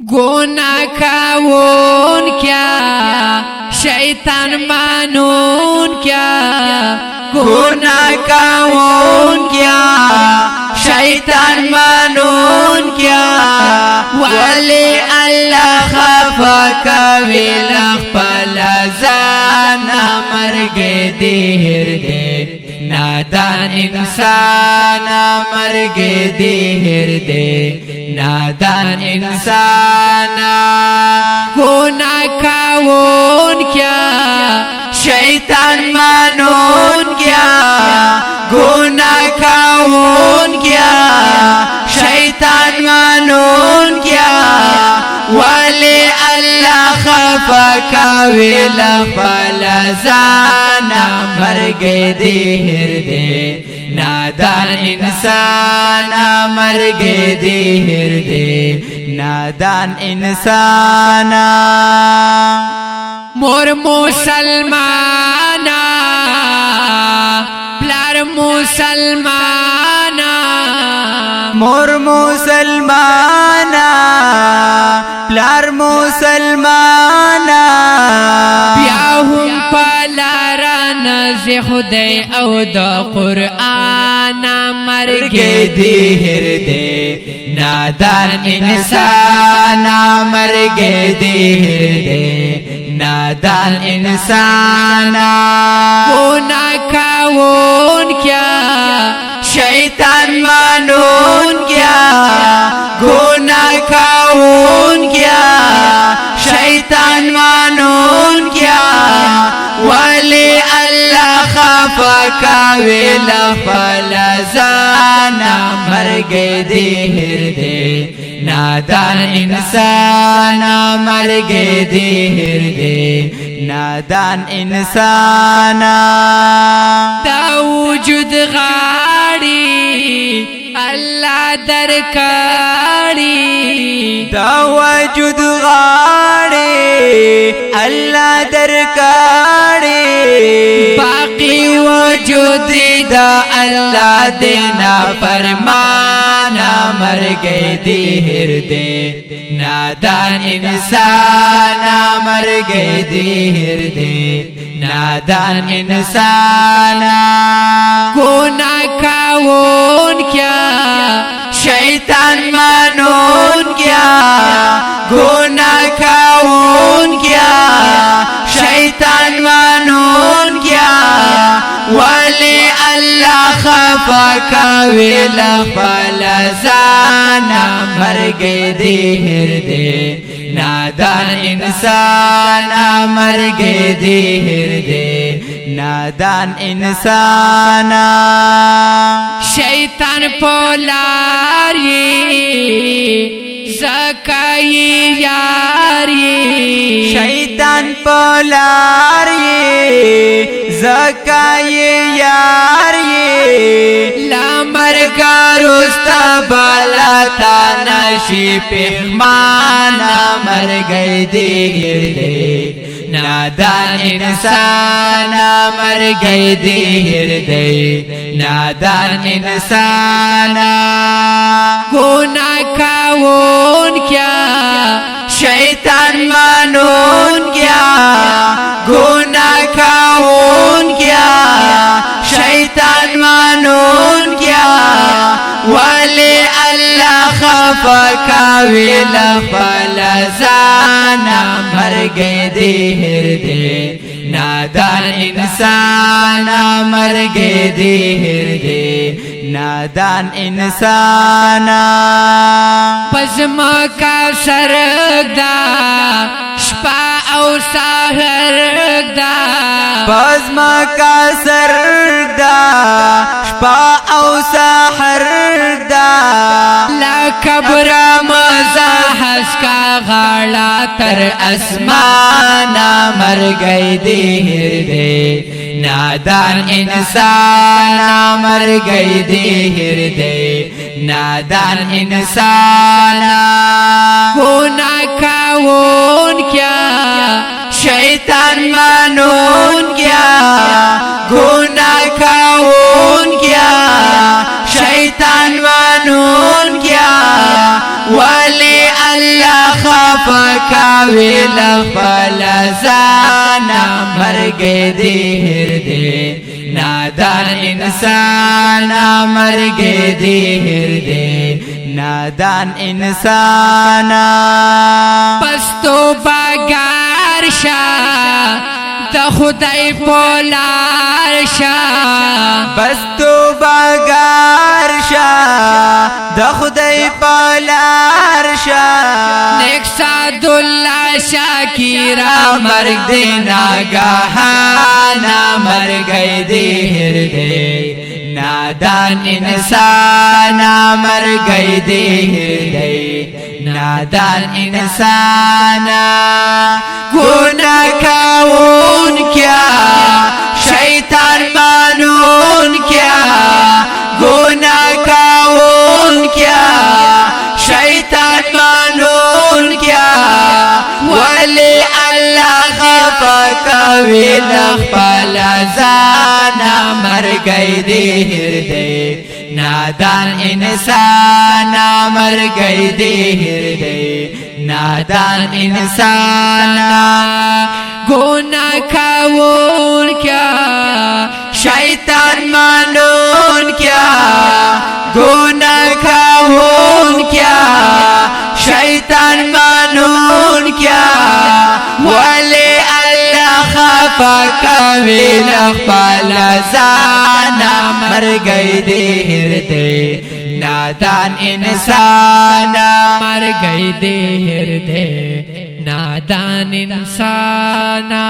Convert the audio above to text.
گناہ کاون کیا شیطان مانون کیا گناہ کاون کیا شیطان مانون کیا ولی اللہ خفا کوي لخپل ځان مرګ دیر دے نادان انسان مرګ دیر دے نادان انسان گناہ کاون کیا شیطان مانون کیا گناہ کاون کیا شیطان مانون کیا ولی اللہ خفا کوي لخپل ځان مرګ دیر دے نادان انسان مرګ دیر دے نادان انسان مور مسلمانا پلار مسلمانا مور مسلمانا پلار مسلمانا بیا هم پلاران ز خدای او د قرآن مرګ دیر دے نادان انسان مرګ دیر دے نادان انسان گناہ کاون کیا شیطان مانون کیا گناہ کاون کیا شیطان مانون کیا ولی اللہ خفا کوي لخپل ځان مرګ دیر دے نادان انسان مرګ دیر دے نادان انسان دا وجود غاڑی اللہ درکاڑی دا وجود غاڑی اللہ درکاڑی باقی وجود دا اللہ دینا فرمانا مرګ دیر دے نادان انسان مرګ دیر دے نادان انسان گناہ کاون کیا شیطان مانون کیا گناہ کاون کیا شیطان مانون کیا ولی اللہ خفا کوي لخپل ځان مرګ دیر دے نادان انسان مرګ دیر دے نادان انسان شیطان پولاری زکای یاری شیطان پولاری زکای یاری لامرگار رستا بالاتا نشی پخمانا مرګ دیر دے نادان انسان مرګ دیر دے نادان انسان گناہ کاون کیا شیطان مانون کیا گناہ کاون کیا شیطان مانون کیا ولی اللہ خفا کوي لخپل ځان مرګ دیر دے نادان انسان مرګ دیر دے نادان انسان پزما کا سرگدا شپا او ساهرگدا پزما کا سرگدا شپا او ساحرگدا لا کبر مزا حسکا غاڑا تر اسمان مرګ دیر دے نادان انسان مرګ دیر دے نادان انسان گناہ کاون کیا شیطان مانون کیا گناہ کاون کیا شیطان مانون کیا ولی اللہ خفقاوی لخپل زانا مرگی دیر دے نادان انسانا مرگی دیر دے نادان انسانا پس تو بگار شا د خدای پولار شا بس تو بگار شا د خدای پولار شا نیک سعد اللہ شاکرہ مرگ دے ناگہانا مرگئی دیر دے نادان انسانا مرگئی دیر دے نادان انسانا گناہ کاون کیا شیطان مانون کیا گناہ کاون کیا شیطان مانون کیا ولی اللہ خفقاوی لخپل زانا مرگئی دیر دے نادان انسانا مرگئی دیر دے نادان انسانا گناہ کاون کیا شیطان مانون کیا گناہ کاون کیا شیطان مانون کیا ولی اللہ خفقاوی لخپل زانا مرگئی دیر دے نادان انسانا مرگئی دیر دے نادان انسانا